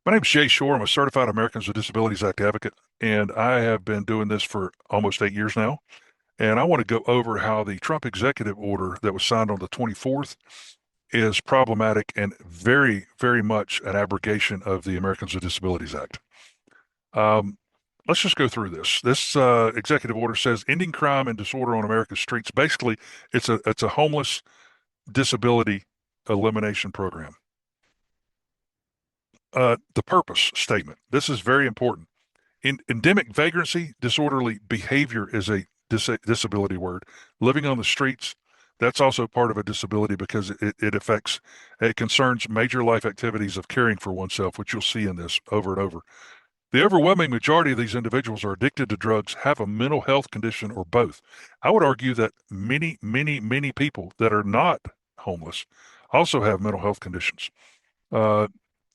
My name's Jay Shore. I'm a certified Americans with Disabilities Act advocate, and I have been doing this for almost 8 years now. And I want to go over how the Trump executive order that was signed on the 24th is problematic and very, very much an abrogation of the Americans with Disabilities Act. Um, let's just go through this. This executive order says ending crime and disorder on America's streets. Basically, it's a homeless disability elimination program. The purpose statement. This is very important. Endemic vagrancy, disorderly behavior is a disability word. Living on the streets, that's also part of a disability because it concerns major life activities of caring for oneself, which you'll see in this over and over. The overwhelming majority of these individuals are addicted to drugs, have a mental health condition, or both. I would argue that many, many, many people that are not homeless also have mental health conditions. Uh,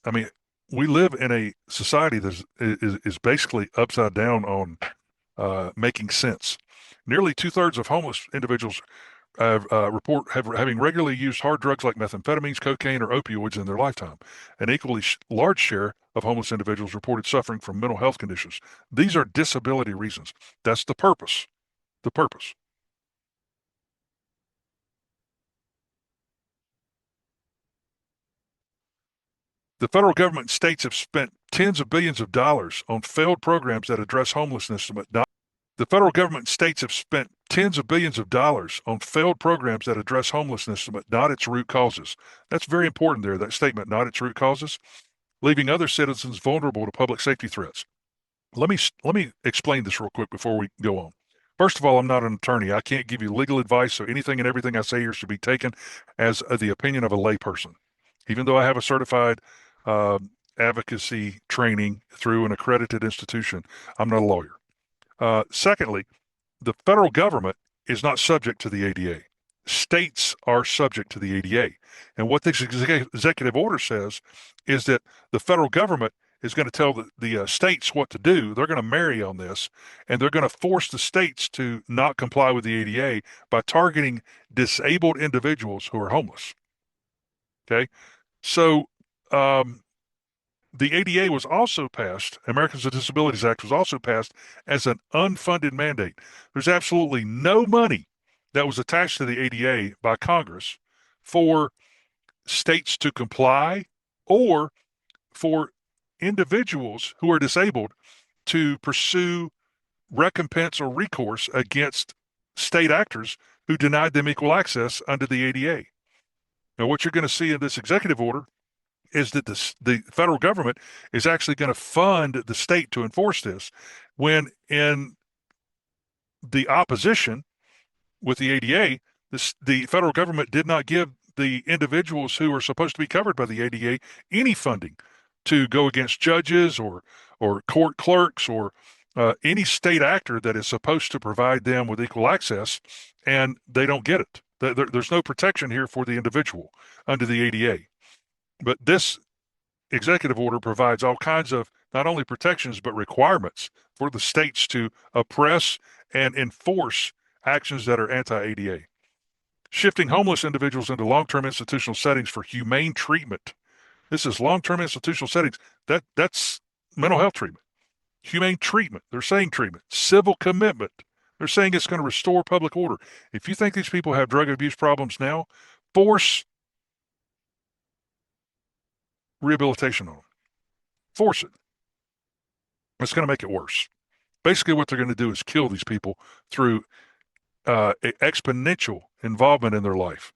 I mean, we live in a society that is basically upside down on making sense. Nearly two-thirds of homeless individuals report having regularly used hard drugs like methamphetamines, cocaine, or opioids in their lifetime. An equally large share of homeless individuals reported suffering from mental health conditions. These are disability reasons. That's the purpose. The purpose. The federal government and states have spent tens of billions of dollars on failed programs that address homelessness, but not. The federal government and states have spent tens of billions of dollars on failed programs that address homelessness, but not its root causes. That's very important there, that statement, not its root causes, leaving other citizens vulnerable to public safety threats. Let me explain this real quick before we go on. First of all, I'm not an attorney. I can't give you legal advice, so anything and everything I say here should be taken as the opinion of a layperson. Even though I have a certified uh, advocacy training through an accredited institution, I'm not a lawyer. Secondly, the federal government is not subject to the ADA. States are subject to the ADA. And what this executive order says is that the federal government is going to tell the states what to do. They're going to marry on this, and they're going to force the states to not comply with the ADA by targeting disabled individuals who are homeless. Okay. So, um, the ADA was also passed, Americans with Disabilities Act was also passed as an unfunded mandate. There's absolutely no money that was attached to the ADA by Congress for states to comply or for individuals who are disabled to pursue recompense or recourse against state actors who denied them equal access under the ADA. Now, what you're going to see in this executive order is that the federal government is actually going to fund the state to enforce this, when in the opposition with the ADA, the federal government did not give the individuals who are supposed to be covered by the ADA any funding to go against judges or court clerks or any state actor that is supposed to provide them with equal access, and they don't get it. There's no protection here for the individual under the ADA. But this executive order provides all kinds of not only protections but requirements for the states to oppress and enforce actions that are anti-ADA. Shifting homeless individuals into long-term institutional settings for humane treatment. This is long-term institutional settings. That's mental health treatment. Humane treatment. They're saying treatment. Civil commitment. They're saying it's going to restore public order. If you think these people have drug abuse problems now, force rehabilitation on them. Force it. It's going to make it worse. Basically, what they're going to do is kill these people through exponential involvement in their life.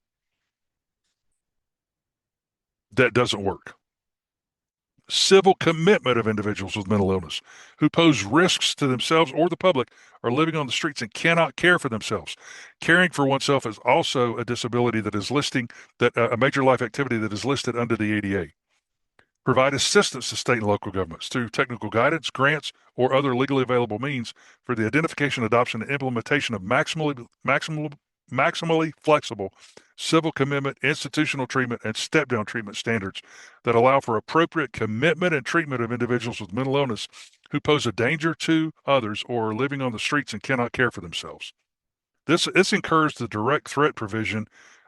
That doesn't work. Civil commitment of individuals with mental illness who pose risks to themselves or the public are living on the streets and cannot care for themselves. Caring for oneself is also a disability that is listing that a major life activity that is listed under the ADA. Provide assistance to state and local governments through technical guidance, grants, or other legally available means for the identification, adoption, and implementation of maximally flexible civil commitment, institutional treatment, and step-down treatment standards that allow for appropriate commitment and treatment of individuals with mental illness who pose a danger to others or are living on the streets and cannot care for themselves. This incurs the direct threat provision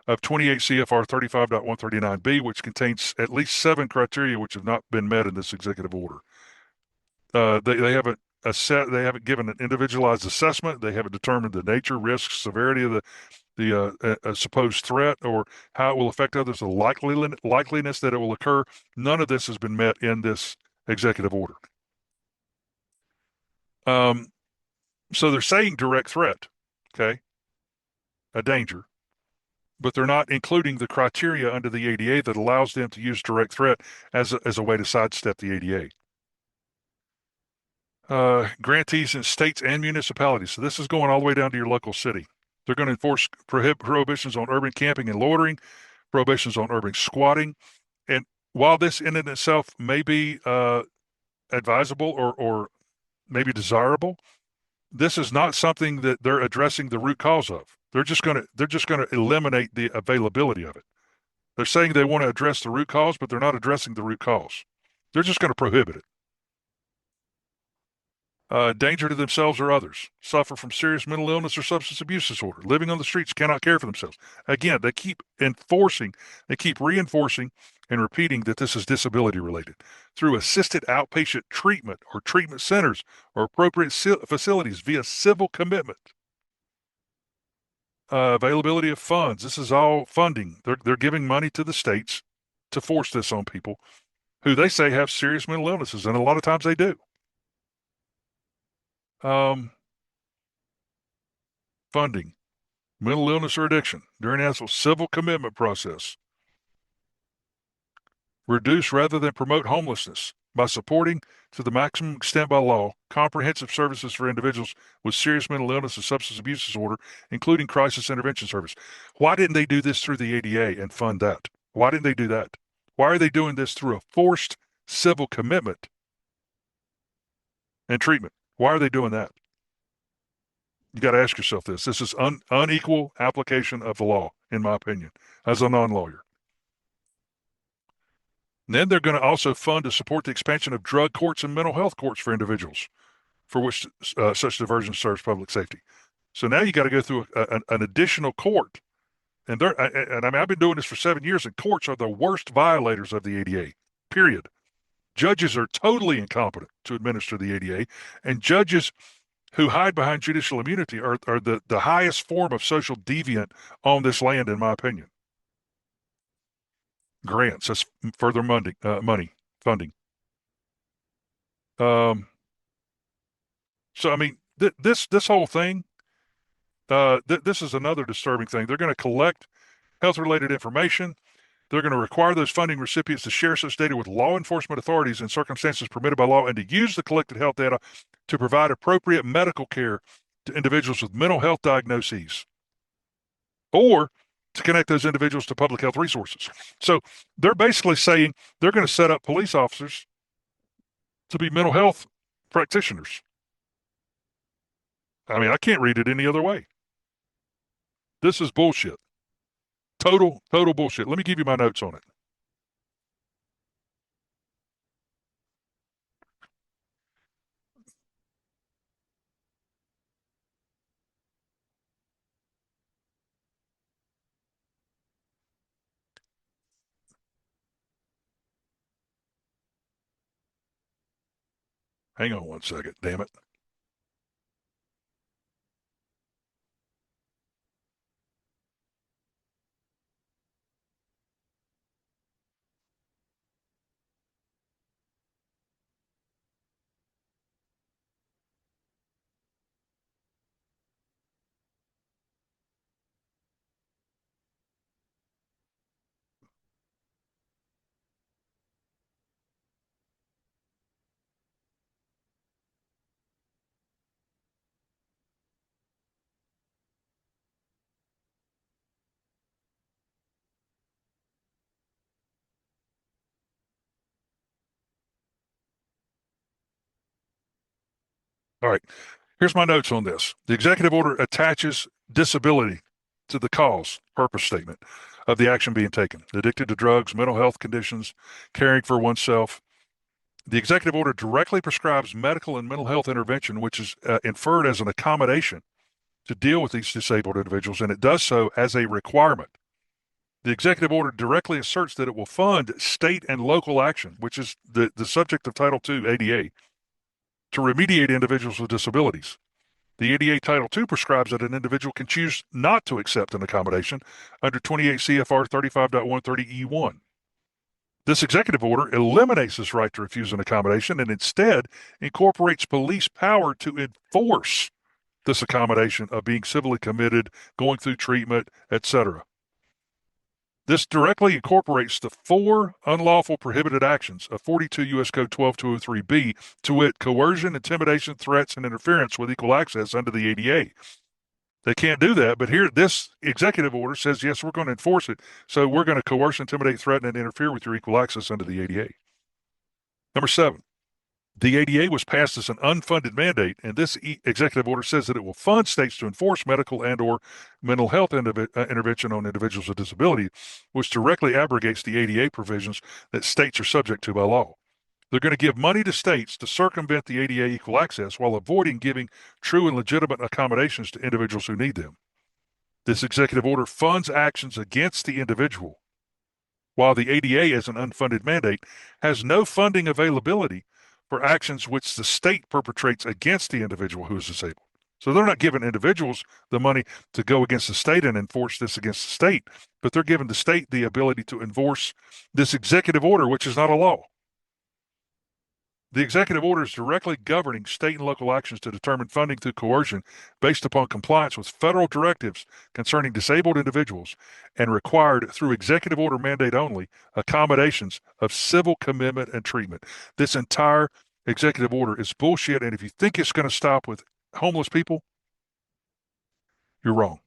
of 28 CFR 35.139B, which contains at least 7 criteria which have not been met in this executive order. They haven't they haven't given an individualized assessment. They haven't determined the nature, risks, severity of the supposed threat, or how it will affect others, the likeliness that it will occur. None of this has been met in this executive order. So they're saying direct threat, okay, a danger, but they're not including the criteria under the ADA that allows them to use direct threat as a way to sidestep the ADA. Grantees in states and municipalities. So this is going all the way down to your local city. They're going to enforce prohibitions on urban camping and loitering, prohibitions on urban squatting. And while this in and itself may be advisable or maybe desirable, this is not something that they're addressing the root cause of. They're just going to eliminate the availability of it. They're saying they want to address the root cause, but they're not addressing the root cause. They're just going to prohibit it. Danger to themselves or others, suffer from serious mental illness or substance abuse disorder, living on the streets, cannot care for themselves. Again, they keep reinforcing and repeating that this is disability related through assisted outpatient treatment or treatment centers or appropriate facilities via civil commitment. Availability of funds. This is all funding. They're giving money to the states to force this on people who they say have serious mental illnesses, and a lot of times they do. Funding, mental illness or addiction during the actual civil commitment process. Reduce rather than promote homelessness by supporting to the maximum extent by law comprehensive services for individuals with serious mental illness and substance abuse disorder, including crisis intervention service. Why didn't they do this through the ADA and fund that? Why didn't they do that? Why are they doing this through a forced civil commitment and treatment? Why are they doing that? You got to ask yourself this. This is unequal application of the law, in my opinion, as a non-lawyer. And then they're going to also fund to support the expansion of drug courts and mental health courts for individuals for which such diversion serves public safety. So now you got to go through an additional court. And I mean, I've been doing this for 7 years, and courts are the worst violators of the ADA, period. Judges are totally incompetent to administer the ADA, and judges who hide behind judicial immunity are the highest form of social deviant on this land, in my opinion. Grants, that's further funding. So I mean, this whole thing, this is another disturbing thing. They're going to collect health-related information. They're going to require those funding recipients to share such data with law enforcement authorities in circumstances permitted by law, and to use the collected health data to provide appropriate medical care to individuals with mental health diagnoses, or to connect those individuals to public health resources. So they're basically saying they're going to set up police officers to be mental health practitioners. I mean, I can't read it any other way. This is bullshit. Total bullshit. Let me give you my notes on it. Hang on one second, damn it. All right. Here's my notes on this. The executive order attaches disability to the cause, purpose statement of the action being taken. Addicted to drugs, mental health conditions, caring for oneself. The executive order directly prescribes medical and mental health intervention, which is inferred as an accommodation to deal with these disabled individuals, and it does so as a requirement. The executive order directly asserts that it will fund state and local action, which is the subject of Title II ADA, to remediate individuals with disabilities. The ADA Title II prescribes that an individual can choose not to accept an accommodation under 28 CFR 35.130E1. This executive order eliminates this right to refuse an accommodation and instead incorporates police power to enforce this accommodation of being civilly committed, going through treatment, etc. This directly incorporates the four unlawful prohibited actions of 42 U.S. Code 12203B, to wit, coercion, intimidation, threats, and interference with equal access under the ADA. They can't do that, but here, this executive order says, yes, we're going to enforce it. So we're going to coerce, intimidate, threaten, and interfere with your equal access under the ADA. Number 7, the ADA was passed as an unfunded mandate, and this executive order says that it will fund states to enforce medical and or mental health intervention on individuals with disability, which directly abrogates the ADA provisions that states are subject to by law. They're going to give money to states to circumvent the ADA equal access while avoiding giving true and legitimate accommodations to individuals who need them. This executive order funds actions against the individual, while the ADA, as an unfunded mandate, has no funding availability for actions which the state perpetrates against the individual who is disabled. So they're not giving individuals the money to go against the state and enforce this against the state, but they're giving the state the ability to enforce this executive order, which is not a law. The executive order is directly governing state and local actions to determine funding through coercion based upon compliance with federal directives concerning disabled individuals and required through executive order mandate only accommodations of civil commitment and treatment. This entire executive order is bullshit, and if you think it's going to stop with homeless people, you're wrong.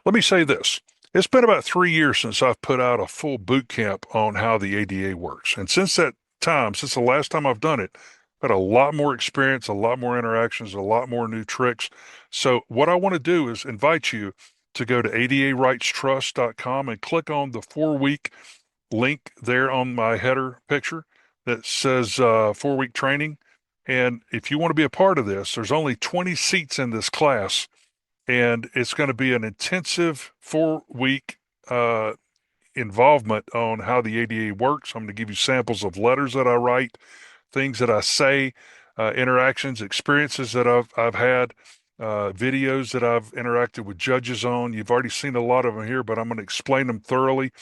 Let me say this. It's been about 3 years since I've put out a full boot camp on how the ADA works. And since that time, since the last time I've done it, I've had a lot more experience, a lot more interactions, a lot more new tricks. So what I want to do is invite you to go to ADARightstrust.com and click on the 4-week link there on my header picture that says 4-week training. And if you want to be a part of this, there's only 20 seats in this class, and it's going to be an intensive 4-week involvement on how the ADA works. I'm going to give you samples of letters that I write, things that I say, interactions, experiences that I've had, videos that I've interacted with judges on. You've already seen a lot of them here, but I'm going to explain them thoroughly,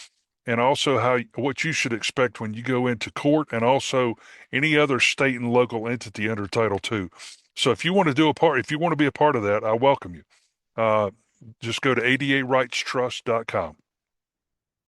and also what you should expect when you go into court, and also any other state and local entity under Title II. So if you want to be a part of that, I welcome you. Just go to ADARightstrust.com.